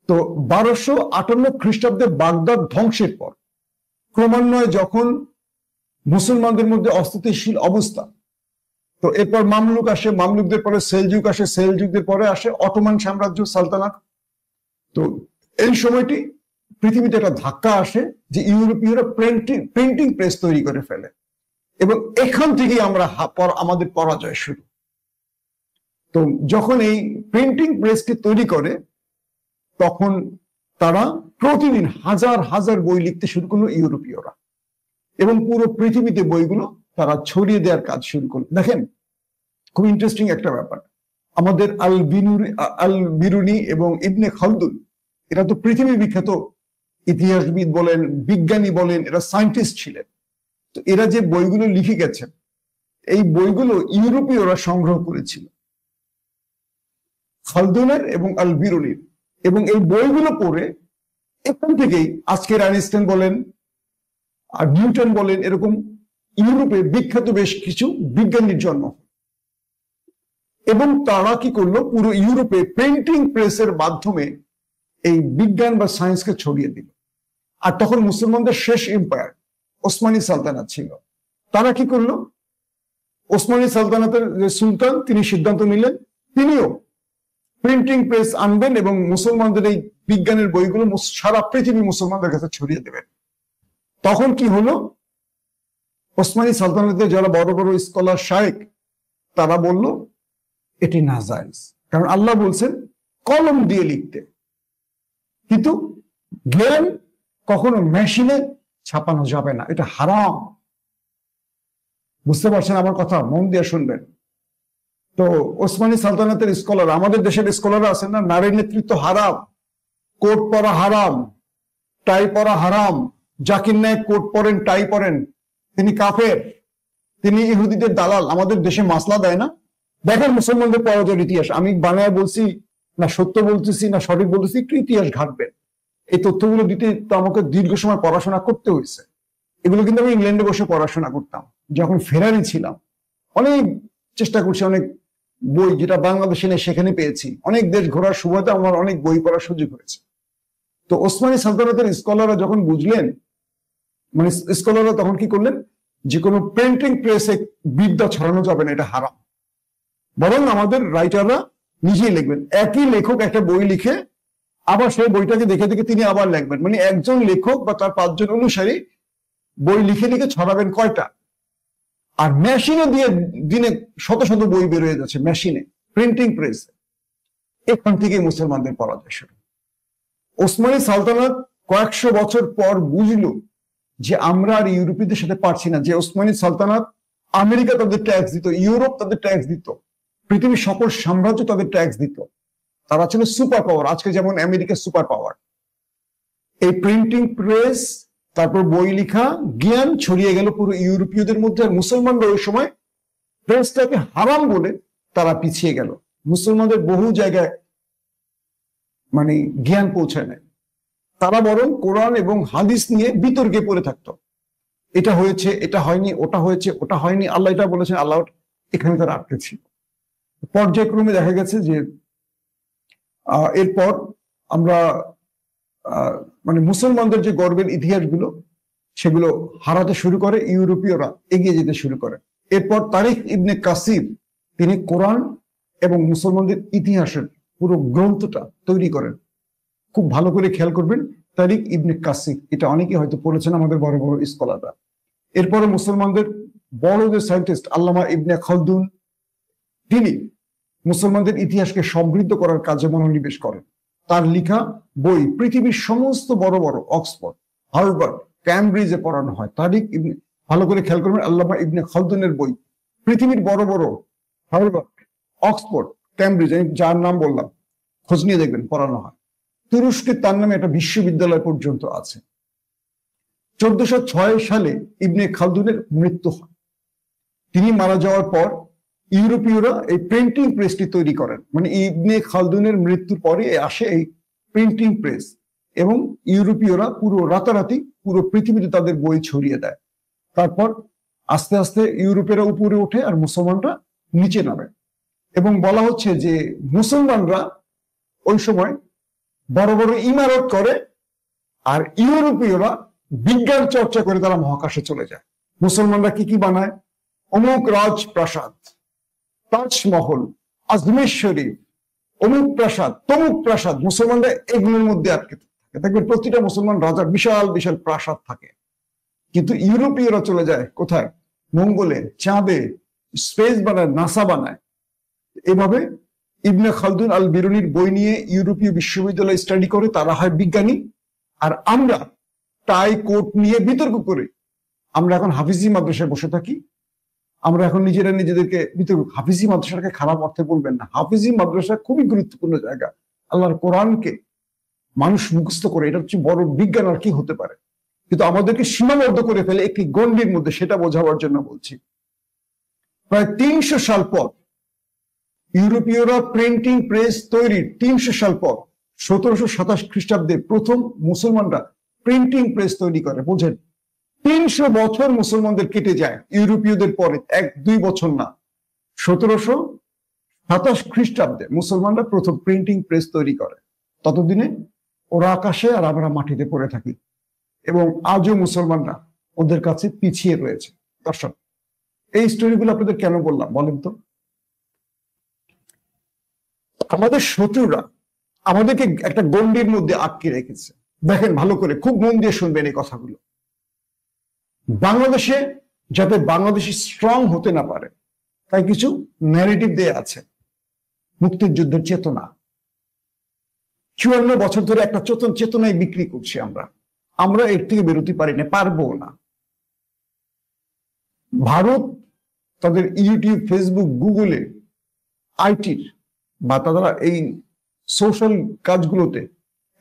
তো 1258 খ্রিস্টাব্দে বাগদাদ ধ্বংসের পর ক্রমান্বয়ে যখন মুসলমানদের মধ্যে অস্থিতিশীল অবস্থা, তো এরপর মামলুক আসে, মামলুকদের পরে সেলজুক আসে, সেলজুকদের পরে আসে অটোমান সাম্রাজ্য সালতানাত। তো এই সময়টি পৃথিবীতে একটা ধাক্কা আসে যে ইউরোপীয়রা প্রিন্টিং প্রেস তৈরি করে ফেলে, এবং এখান থেকেই আমরা আমাদের পরাজয় শুরু। তো যখন এই প্রিন্টিং প্রেসটি তৈরি করে তখন তারা প্রতিদিন হাজার হাজার বই লিখতে শুরু করলো ইউরোপীয়রা, এবং পুরো পৃথিবীতে বইগুলো তারা ছড়িয়ে দেওয়ার কাজ শুরু করলো। দেখেন, খুব ইন্টারেস্টিং একটা ব্যাপার, আমাদের আল বিরুনি এবং ইবনে খালদুন এরা তো পৃথিবী বিখ্যাত ইতিহাসবিদ বলেন, বিজ্ঞানী বলেন, এরা সায়েন্টিস্ট ছিলেন। তো এরা যে বইগুলো লিখে গেছেন এই বইগুলো ইউরোপীয়রা সংগ্রহ করেছিল, খালদুনের এবং আল বিরুনির, এবং এই বইগুলো পড়ে এখান থেকেই আজকের আইনস্টাইন বলেন আর নিউটন বলেন, এরকম ইউরোপে বিখ্যাত বেশ কিছু বিজ্ঞানীর জন্ম। এবং তারা কি করলো, পুরো ইউরোপে প্রিন্টিং প্রেসের মাধ্যমে এই বিজ্ঞান বা সায়েন্সকে ছড়িয়ে দিল। আর তখন মুসলমানদের শেষ এম্পায়ার ওসমানী সালতানাত ছিল। তারা কি করলো, ওসমানী সালতানাতের যে সুলতান তিনি সিদ্ধান্ত নিলেন তিনিও প্রিন্টিং প্রেস আনবেন এবং মুসলমানদের এই বিজ্ঞানের বইগুলো সারা পৃথিবী মুসলমানদের কাছে ছড়িয়ে দেবেন। তখন কি হলো, ওসমানী সালতানাতের যারা বড় বড় স্কলার শায়েখ তারা বলল এটি নাজায়েজ, কারণ আল্লাহ বলছেন কলম দিয়ে লিখতে, কিন্তু জ্ঞান কখনো মেশিনে ছাপানো যাবে না, এটা হারাম। বুঝতে পারছেন আমার কথা? মন দিয়ে শুনবেন। তো ওসমানী সালতানাতের স্কলার, আমাদের দেশের স্কলার আছেন না, নারী নেতৃত্ব হারাম, কোট পরা হারাম, টাই পরা হারাম, জাকির নায়েক কোট পরেন টাই পরেন তিনি কাফের, তিনি ইহুদিদের দালাল। আমাদের দেশে মাসলা দেয় না। দেখেন মুসলমানদের পরাজয়ের ইতিহাস, আমি বানায় বলছি না, সত্য বলতেছি না সঠিক বলতেছি, একটু ইতিহাস ঘাটবেন। এই তথ্যগুলো দিতে তো আমাকে দীর্ঘ সময় পড়াশোনা করতে হয়েছে। এগুলো কিন্তু আমি ইংল্যান্ডে বসে পড়াশোনা করতাম যখন ফেরারি ছিলাম। অনেক চেষ্টা করছি, অনেক বই যেটা বাংলাদেশে নেই সেখানে পেয়েছি, অনেক দেশ ঘোরার সুবাদে আমার অনেক বই পড়ার সুযোগ হয়েছে। তো ওসমানী সালতানাতের স্কলাররা যখন বুঝলেন, মানে স্কলাররা তখন কি করলেন, যে কোনো প্রিন্টিং প্রেসে বিদ্যা ছড়ানো যাবে না, এটা হারাম, বরং আমাদের রাইটাররা নিজেই লিখবেন। একই লেখক একটা বই লিখে আবার সেই বইটাকে দেখে দেখে তিনি আবার লিখবেন, মানে একজন লেখক বা তার 5 জন অনুসারী বই লিখে লিখে ছড়াবেন কয়টা, আর মেশিনে দিয়ে দিনে শত শত বই বের হয়ে যাচ্ছে মেশিনে, প্রিন্টিং প্রেস। এখান থেকে মুসলমানদের পরাজয় শুরু। ওসমানী সালতানাত কয়েকশো বছর পর বুঝলো যে আমরা আর ইউরোপীয়দের সাথে পারছি না, যে ওসমানী সালতানাত আমেরিকা তাদের ট্যাক্স দিত, ইউরোপ তাদের ট্যাক্স দিত, পৃথিবীর সকল সাম্রাজ্য তাদের ট্যাক্স দিত, তারা ছিল সুপার পাওয়ার, আজকে যেমন আমেরিকা সুপার পাওয়ার। এই প্রিন্টিং প্রেস, তারপর বই লেখা, জ্ঞান ছড়িয়ে গেল পুরো ইউরোপীয়দের মধ্যে। আর মুসলমানরা ওই সময় প্রেসটাকে হারাম বলে তারা পিছিয়ে গেল। মুসলমানদের বহু জায়গায় মানে জ্ঞান পৌঁছায় নাই, তারা বরং কোরআন এবং হাদিস নিয়ে বিতর্কে পড়ে থাকতো, এটা হয়েছে, এটা হয়নি, ওটা হয়েছে, ওটা হয়নি, আল্লাহ এটা বলেছেন, আল্লাহ এখানে তারা আটকে ছিল। পর্যায়ক্রমে দেখা গেছে যে এরপর আমরা মানে মুসলমানদের যে গর্বের ইতিহাসগুলো সেগুলো হারাতে শুরু করে, ইউরোপীয়রা এগিয়ে যেতে শুরু করে। এরপর তারিখ ইবনে কাসির তিনি কোরআন এবং মুসলমানদের ইতিহাসের পুরো গ্রন্থটা তৈরি করেন। খুব ভালো করে খেয়াল করবেন, তারিখ ইবনে কাসির, এটা অনেকে হয়তো পড়েছেন আমাদের বড় বড় স্কলাররা। এরপরে মুসলমানদের বড় যে সায়েন্টিস্ট আল্লামা ইবনে খালদুন, তিনি মুসলমানদের ইতিহাসকে সমৃদ্ধ করার কাজে মনোনিবেশ করেন। তার লেখা বই পৃথিবীর সমস্ত বড় বড় অক্সফোর্ড, হার্ভার্ড, ক্যামব্রিজে পড়ানো হয়। তারিখ ইবনে, ভালো করে খেয়াল করবেন, আল্লামা ইবনে খালদুনের বই পৃথিবীর বড় বড় হার্ভার্ড, অক্সফোর্ড, ক্যামব্রিজ, যার নাম বললাম, খোঁজ নিয়ে দেখবেন পড়ানো হয়। তুরস্কে তার নামে একটা বিশ্ববিদ্যালয় পর্যন্ত আছে। 1406 সালে ইবনে খালদুনের মৃত্যু হয়। তিনি মারা যাওয়ার পর ইউরোপীয়রা এই প্রিন্টিং প্রেসটি তৈরি করেন। মানে ইবনে খালদুনের মৃত্যুর পরে আসে এই প্রিন্টিং প্রেস, এবং ইউরোপীয়রা পুরো রাতারাতি পুরো পৃথিবীতে তাদের বই ছড়িয়ে দেয়। তারপর আস্তে আস্তে ইউরোপেরা উপরে ওঠে আর মুসলমানরা নিচে নামে। এবং বলা হচ্ছে যে মুসলমানরা ওই সময় বড় বড় ইমারত করে, আর ইউরোপীয়রা বিজ্ঞান চর্চা করে তারা মহাকাশে চলে যায়। মুসলমানরা কি কি বানায়? অমুক রাজপ্রাসাদ, তাজমহল, আজমের শরীফ, অমুক প্রাসাদ, তমুক প্রাসাদ। মুসলমানরা এগুলোর মধ্যে আটকে থাকে। দেখবেন প্রতিটা মুসলমান রাজার বিশাল বিশাল প্রাসাদ থাকে। কিন্তু ইউরোপীয়রা চলে যায় কোথায়? মঙ্গলে, চাঁদে, স্পেস বানায়, নাসা বানায়। এভাবে ইবনে খালদুন আল বিরুনির বই নিয়ে ইউরোপীয় বিশ্ববিদ্যালয় স্টাডি করে, তারা হয় বিজ্ঞানী। আর আমরা টাই কোট নিয়ে বিতর্ক করে আমরা এখন হাফিজি মাদ্রাসায় বসে থাকি। আমরা এখন নিজেরা নিজেদেরকে বিতর্ক। হাফিজি মাদ্রাসাকে খারাপ অর্থে বলবেন না, হাফিজি মাদ্রাসা খুবই গুরুত্বপূর্ণ জায়গা। আল্লাহর কোরআনকে মানুষ মুখস্থ করে, এটা হচ্ছে বড় বিজ্ঞান আর কি হতে পারে। কিন্তু আমাদেরকে সীমাবদ্ধ করে ফেলে একটি গণ্ডির মধ্যে, সেটা বোঝাবার জন্য বলছি। প্রায় 300 সাল পর ইউরোপীয়রা প্রিন্টিং প্রেস তৈরির 300 সাল পর 1727 খ্রিস্টাব্দে প্রথম মুসলমানরা প্রিন্টিং প্রেস তৈরি করে। বোঝেন, 300 বছর মুসলমানদের কেটে যায় ইউরোপীয়দের পরে, 1-2 বছর না। 1727 খ্রিস্টাব্দে মুসলমানরা প্রথম প্রিন্টিং প্রেস তৈরি করে। ততদিনে ওরা আকাশে আর আমরা মাটিতে পড়ে থাকি, এবং আজও মুসলমানরা ওদের কাছে পিছিয়ে রয়েছে। দর্শক, এই স্টোরিগুলো আপনাদের কেন বললাম বলেন তো? আমাদের শত্রুরা আমাদেরকে একটা গণ্ডির মধ্যে আটকে রেখেছে। দেখেন ভালো করে, খুব মন দিয়ে শুনবেন এই কথাগুলো। বাংলাদেশে যাতে বাংলাদেশি স্ট্রং হতে না পারে, তাই কিছু ন্যারেটিভ দেয়া আছে। মুক্তির যুদ্ধের চেতনা 54 বছর ধরে একটা চেতনায় বিক্রি করছি আমরা এর থেকে বেরোতে পারি না, পারবো না। ভারত তাদের ইউটিউব, ফেসবুক, গুগলে, আইটির বা তারা এই সোশ্যাল কাজগুলোতে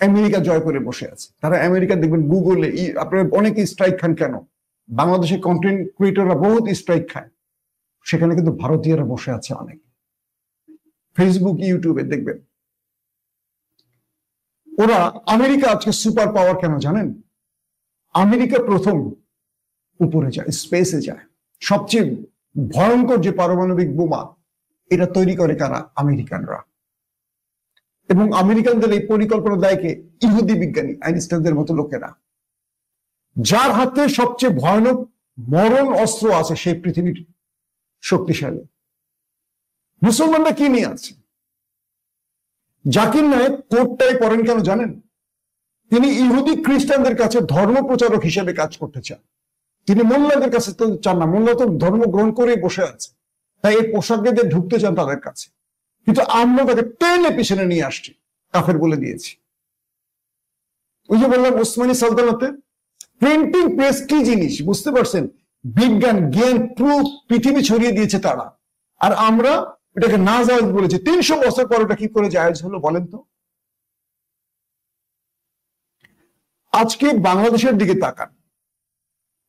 আমেরিকা জয় করে বসে আছে। তারা আমেরিকা দেখবেন গুগলে আপনারা অনেকে স্ট্রাইক খান। কেন? বাংলাদেশের কন্টেন্ট ক্রিয়েটররা বহুত স্ট্রাইক খায়, সেখানে কিন্তু ভারতীয়রা বসে আছে অনেক। ফেসবুক, ইউটিউবে দেখবেন ওরা, আমেরিকা আজকে সুপার পাওয়ার কেন জানেন? আমেরিকা প্রথম উপরে যায়, স্পেসে যায়। সবচেয়ে ভয়ঙ্কর যে পারমাণবিক বোমা, এটা তৈরি করে কারা? আমেরিকানরা। এবং আমেরিকানদের এই পরিকল্পনা দেয় কে? ইহুদি বিজ্ঞানী আইনস্টাইনদের মতো লোকেরা। যার হাতে সবচেয়ে ভয়ানক মরণ অস্ত্র আছে, সেই পৃথিবীর শক্তিশালী। মুসলমানরা কি নিয়ে আছে? জাকির নায়েক কোটটাই পড়েন কেন জানেন? তিনি ইহুদি খ্রিস্টানদের কাছে ধর্ম প্রচারক হিসেবে কাজ করতে চান। তিনি মোল্লাদের কাছে তো চান না, মোল্লা তো ধর্ম গ্রহণ করেই বসে আছে, তাই এই পোশাক দিয়ে ঢুকতে চান তাদের কাছে। কিন্তু আমরা তাকে টেনে পিছনে নিয়ে আসছি, কাফের বলে দিয়েছি। ওই যে বললাম ওসমানী সালতানাতে প্রিন্টিং প্রেস কি জিনিস বুঝতে পারছেন? বিজ্ঞান, জ্ঞান পুরো পৃথিবী ছড়িয়ে দিয়েছে তারা, আর আমরা এটাকে না জায়েজ বলেছি। 300 বছর পর এটা কি করে জায়েজ হলো বলেন তো? আজকে বাংলাদেশের দিকে তাকান,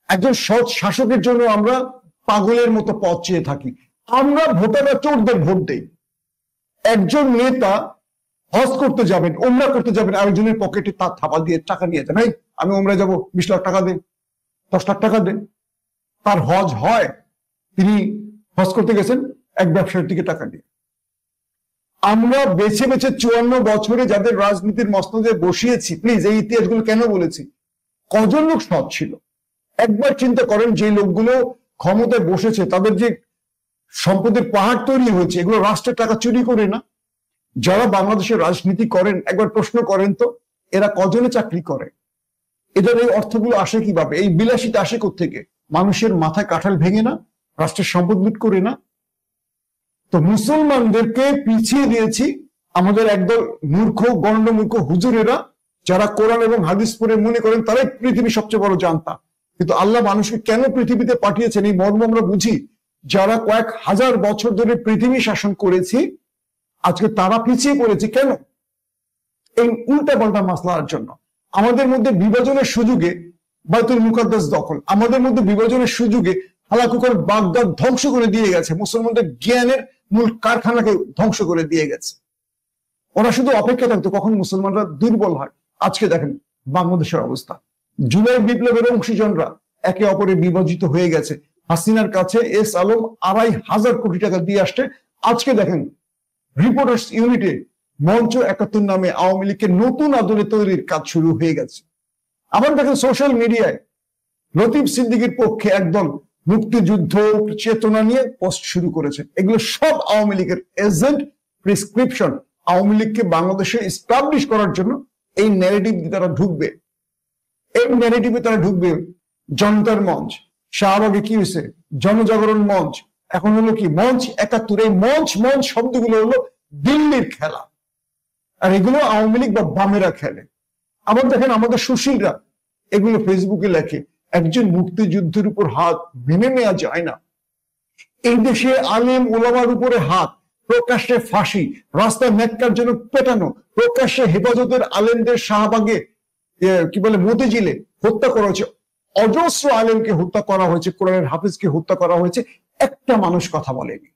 একজন সৎ শাসকের জন্য আমরা পাগলের মতো পথ চেয়ে থাকি। আমরা ভোটাররা চোরদের ভোট দেই। একজন নেতা হজ করতে যাবেন, ওমরা করতে যাবেন, আরেকজনের পকেটে তার থাপা দিয়ে টাকা নিয়ে যান। এই আমি ওমরা যাবো, 20 লাখ টাকা দেন, 10 লাখ টাকা দেন। তার হজ হয়, তিনি হজ করতে গেছেন এক ব্যবসায়ীর দিকে টাকা দিয়ে। আমরা বেছে বেছে 54 বছরে যাদের রাজনীতির মসনদে বসিয়েছি, প্লিজ এই ইতিহাসগুলো কেন বলেছি? কজন লোক সৎ ছিল? একবার চিন্তা করেন, যে লোকগুলো ক্ষমতায় বসেছে তাদের যে সম্পদের পাহাড় তৈরি হয়েছে, এগুলো রাষ্ট্রের টাকা চুরি করে না? যারা বাংলাদেশের রাজনীতি করেন, একবার প্রশ্ন করেন তো, এরা কজনে চাকরি করে? এদের এই অর্থগুলো আসে কিভাবে? এই বিলাসিতা আসে কোত্থেকে? মানুষের মাথায় কাঁঠাল ভেঙে না? রাষ্ট্রের সম্পদ লুট করে না? তো মুসলমানদেরকে পিছিয়ে দিয়েছি আমাদের একদল মূর্খ, গণ্ডমূর্খ হুজুরেরা, যারা কোরআন এবং হাদিস পড়ে মনে করেন তারাই পৃথিবীর সবচেয়ে বড় জানতা। কিন্তু আল্লাহ মানুষকে কেন পৃথিবীতে পাঠিয়েছেন এই মর্ম আমরা বুঝি। যারা কয়েক হাজার বছর ধরে পৃথিবী শাসন করেছি, আজকে তারা পিছিয়ে পড়েছে। কেন? এই উল্টাপাল্টা মাসলার জন্য। আমাদের মধ্যে বিভাজনের সুযোগে বাইতুল মুকাদ্দাস দখল, আমাদের মধ্যে বিভাজনের সুযোগে হালাকুকার বাগদাদ ধ্বংস করে দিয়ে গেছে, মুসলমানদের জ্ঞানের মূল কারখানাকে ধ্বংস করে দিয়ে গেছে। ওরা শুধু অপেক্ষা থাকতো কখন মুসলমানরা দুর্বল হয়। আজকে দেখেন বাংলাদেশের অবস্থা, জুলাই বিপ্লবের অংশীজনরা একে অপরে বিভাজিত হয়ে গেছে। হাসিনার কাছে এস আলম ২৫০০ কোটি টাকা দিয়ে আসছে। আজকে দেখেন রিপোর্টার্স ইউনিটে মঞ্চ ৭১ নামে আওয়ামী লীগকে নতুন আদলে তৈরির কাজ শুরু হয়ে গেছে। আবার দেখেন সোশ্যাল মিডিয়ায় লতিফ সিদ্দিকীর পক্ষে একদল মুক্তিযুদ্ধ চেতনা নিয়ে পোস্ট শুরু করেছে। এগুলো সব আওয়ামী লীগের এজেন্ট, প্রেসক্রিপশন। আওয়ামী লীগকে বাংলাদেশে এস্টাবলিশ করার জন্য এই ন্যারেটিভ তারা ঢুকবে, এই ন্যারেটিভে তারা ঢুকবে। জনতার মঞ্চ, শাহবাগে কি হয়েছে, জনজাগরণ মঞ্চ, এখন হলো কি মঞ্চ ৭১। এই মঞ্চ মঞ্চ শব্দগুলো হলো দিল্লির খেলা, আর এগুলো আওয়ামী লীগ বা বামেরা খেলে। আবার দেখেন আমাদের সুশীলরা এগুলো ফেসবুকে লেখে, একজন মুক্তিযুদ্ধের উপর হাত মেনে নেওয়া যায় না। এই দেশে আলেম ওলামার উপরে হাত, প্রকাশ্যে ফাঁসি, রাস্তায় ন্যাক্কারজনক পেটানো, প্রকাশ্যে হেফাজতের আলেমদের শাহবাগে কি বলে মতিঝিলে হত্যা করা হয়েছে, অজস্র আলেমকে হত্যা করা হয়েছে, কোরআনের হাফিজকে হত্যা করা হয়েছে। একটা মানুষ কথা বলেনি।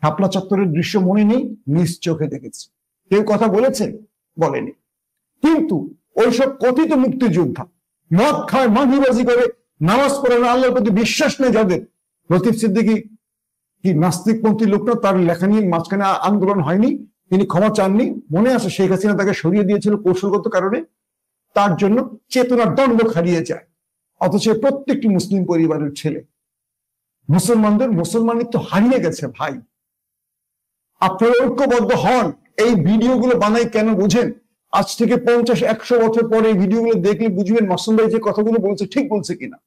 শাপলা চত্বরের দৃশ্য মনে নেই, নিজ চোখে দেখেছি। কেউ কথা বলেছে? বলেনি। কিন্তু ওইসব কথিত মুক্তিযোদ্ধা মদ খায়, মাঝিবাজি করে, নামাজ পড়ে না, আল্লাহর প্রতি বিশ্বাস নেই যাদের, লতিফ সিদ্দিকী কি নাস্তিকপন্থী লোক না? তার লেখা নিয়ে মাঝখানে আন্দোলন হয়নি, তিনি ক্ষমা চাননি। মনে আছে শেখ হাসিনা তাকে সরিয়ে দিয়েছিল কৌশলগত কারণে, তার জন্য চেতনার দণ্ড হারিয়ে যায়। অথচ প্রত্যেকটি মুসলিম পরিবারের ছেলে, মুসলমানদের মুসলমানিত্ব হারিয়ে গেছে। ভাই আপনারা ঐক্যবদ্ধ হন। এই ভিডিওগুলো বানাই কেন বুঝেন? আজ থেকে ৫০-১০০ বছর পরে এই ভিডিওগুলো দেখলে বুঝবেন মাসুম ভাই যে কথাগুলো বলছে ঠিক বলছে কিনা।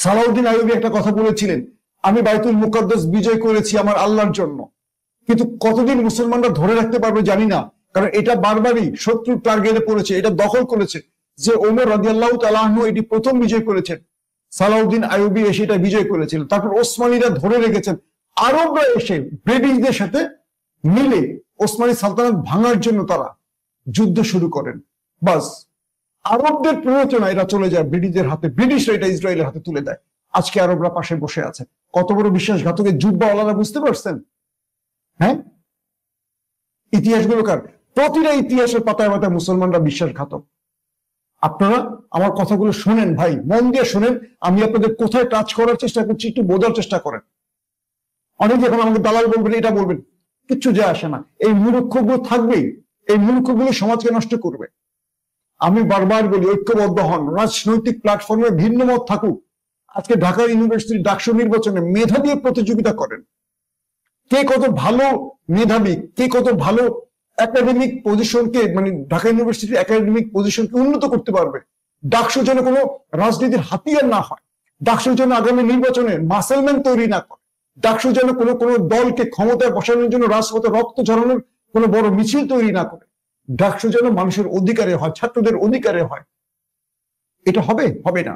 সালাউদ্দিন আইয়ুবী একটা কথা বলেছিলেন, আমি বাইতুল মুকাদ্দাস বিজয় করেছি আমার আল্লাহর জন্য। কিন্তু কতদিন মুসলমানরা ধরে রাখতে পারবে জানি না, কারণ এটা বারবারই শত্রুর টার্গেটে পড়েছে, এটা দখল করেছে। যে ওমর রাদিয়াল্লাহু তাআলা আনহু এটি প্রথম বিজয় করেছেন, সালাউদ্দিন আইয়ুবী এসে এটা বিজয় করেছিলেন। তারপর ওসমানীরা ধরে রেখেছেন, আরবরা এসে ব্রিটিশদের সাথে মিলে ওসমানী সালতানাত ভাঙার জন্য তারা যুদ্ধ শুরু করেন। বাস আরবদের প্ররোচনা এটা চলে যায় ব্রিটিশদের হাতে, ব্রিটিশরা এটা ইসরায়েলের হাতে তুলে দেয়। আজকে আরবরা পাশে বসে আছে। কত বড় বিশ্বাসঘাতকের জুব্বাওয়ালারা বুঝতে পারছেন? হ্যাঁ, ইতিহাসগুলো কার? প্রতিটা ইতিহাসের পাতায় পাতায় মুসলমানরা বিশ্বাসঘাতক। আপনারা আমার কথাগুলো শোনেন ভাই, মন দিয়ে শোনেন। আমি আপনাদের কোথায় টাচ করার চেষ্টা করছি একটু বোঝার চেষ্টা করেন। অনেকে এখন আমাকে দালাল বলবেন, এটা বলবেন, কিচ্ছু যায় আসে না। এই মূর্খগুলো থাকবেই, এই মূর্খগুলো সমাজকে নষ্ট করবে। আমি বারবার বলি ঐক্যবদ্ধ হন। রাজনৈতিক প্ল্যাটফর্মে ভিন্ন মত থাকুক। আজকে ঢাকা ইউনিভার্সিটির ডাকসু নির্বাচনে মেধা দিয়ে প্রতিযোগিতা করেন। কে কত ভালো মেধাবী, কে কত ভালো একাডেমিক পজিশনকে, মানে ঢাকা ইউনিভার্সিটির একাডেমিক পজিশনকে উন্নত করতে পারবে। ডাকসু যেন কোনো রাজনীতির হাতিয়ার না হয়, ডাকসু যেন আগামী নির্বাচনে মাসেলম্যান তৈরি না করে, ডাকসু যেন কোনো কোনো দলকে ক্ষমতায় বসানোর জন্য রাজপথে রক্ত ঝরানোর কোনো বড় মিছিল তৈরি না করে। ডাকসু যেন মানুষের অধিকারে হয়, ছাত্রদের অধিকারে হয়। এটা হবে? হবে না।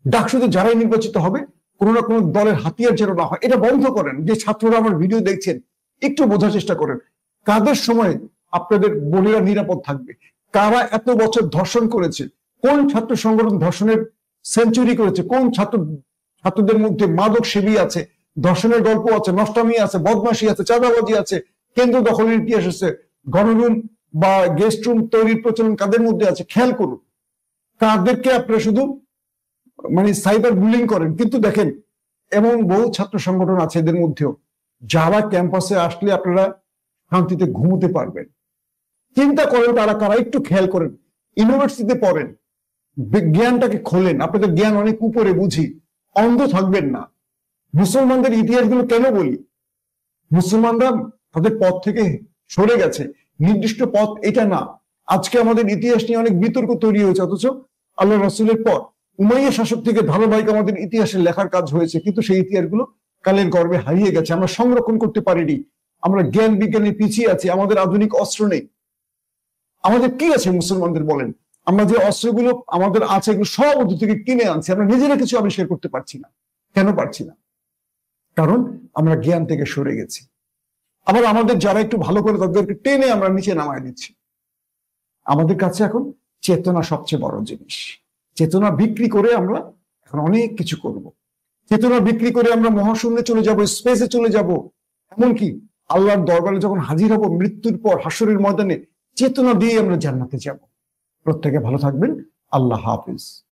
ডাকসুতে যারাই নির্বাচিত হবে কোনো না কোনো দলের হাতিয়ার যেন না হয়, এটা বন্ধ করেন। যে ছাত্ররা আমার ভিডিও দেখছেন একটু বোঝার চেষ্টা করেন, কাদের সময় আপনাদের বোনেরা নিরাপদ থাকবে? কারা এত বছর ধর্ষণ করেছে? কোন ছাত্র সংগঠন ধর্ষণের সেঞ্চুরি করেছে? কোন ছাত্রদের মধ্যে মাদক সেবী আছে, ধর্ষণের গল্প আছে, নষ্টামি আছে, বদমাশি আছে, চাঁদাবাজি আছে, কেন্দ্র দখলের ইতিহাস আছে, গণরুম বা গেস্ট রুম তৈরির প্রচলন কাদের মধ্যে আছে? খেয়াল করুন। কাদেরকে আপনারা শুধু মানে সাইবার বুলিং করেন। কিন্তু দেখেন এমন বহু ছাত্র সংগঠন আছে এদের মধ্যেও, যারা ক্যাম্পাসে আসলে আপনারা শান্তিতে ঘুমোতে পারবেন। চিন্তা করেন তারা কারা, একটু খেয়াল করেন। ইউনিভার্সিটিতে পড়েন, জ্ঞানটাকে খোলেন। আপনাদের জ্ঞান অনেক উপরে, বুঝি, অন্ধ থাকবেন না। মুসলমানদের ইতিহাসগুলো কেন বলি? মুসলমানরা তাদের পথ থেকে সরে গেছে, নির্দিষ্ট পথ এটা না। আজকে আমাদের ইতিহাস নিয়ে অনেক বিতর্ক তৈরি হয়েছে, অথচ আল্লাহ রাসূলের পর উমাইয়া শাসক থেকে ধারাবাহিক আমাদের ইতিহাসের লেখার কাজ হয়েছে, কিন্তু সেই ইতিহাসগুলো কালের গর্ভে হারিয়ে গেছে। আমরা সংরক্ষণ করতে পারিনি। আমরা জ্ঞান বিজ্ঞানে পিছিয়ে আছি, আমাদের আধুনিক অস্ত্র নেই। আমাদের কি আছে মুসলমানদের বলেন? আমরা যে অস্ত্রগুলো আমাদের আছে এগুলো সব ওদের থেকে কিনে আনছি, আমরা নিজেরা কিছু আবিষ্কার করতে পারছি না। কেন পারছি না? কারণ আমরা জ্ঞান থেকে সরে গেছি। আবার আমাদের যারা একটু ভালো করে তাদেরকে টেনে আমরা নিচে নামায় দিচ্ছি। আমাদের কাছে এখন চেতনা সবচেয়ে বড় জিনিস। চেতনা বিক্রি করে আমরা এখন অনেক কিছু করব। চেতনা বিক্রি করে আমরা মহাশূন্যে চলে যাব, স্পেসে চলে যাব, এমনকি আল্লাহর দরবারে যখন হাজির হব মৃত্যুর পর হাসরের ময়দানে চেতনা দিয়ে আমরা জান্নাতে যাব। প্রত্যেকে ভালো থাকবেন। আল্লাহ হাফিজ।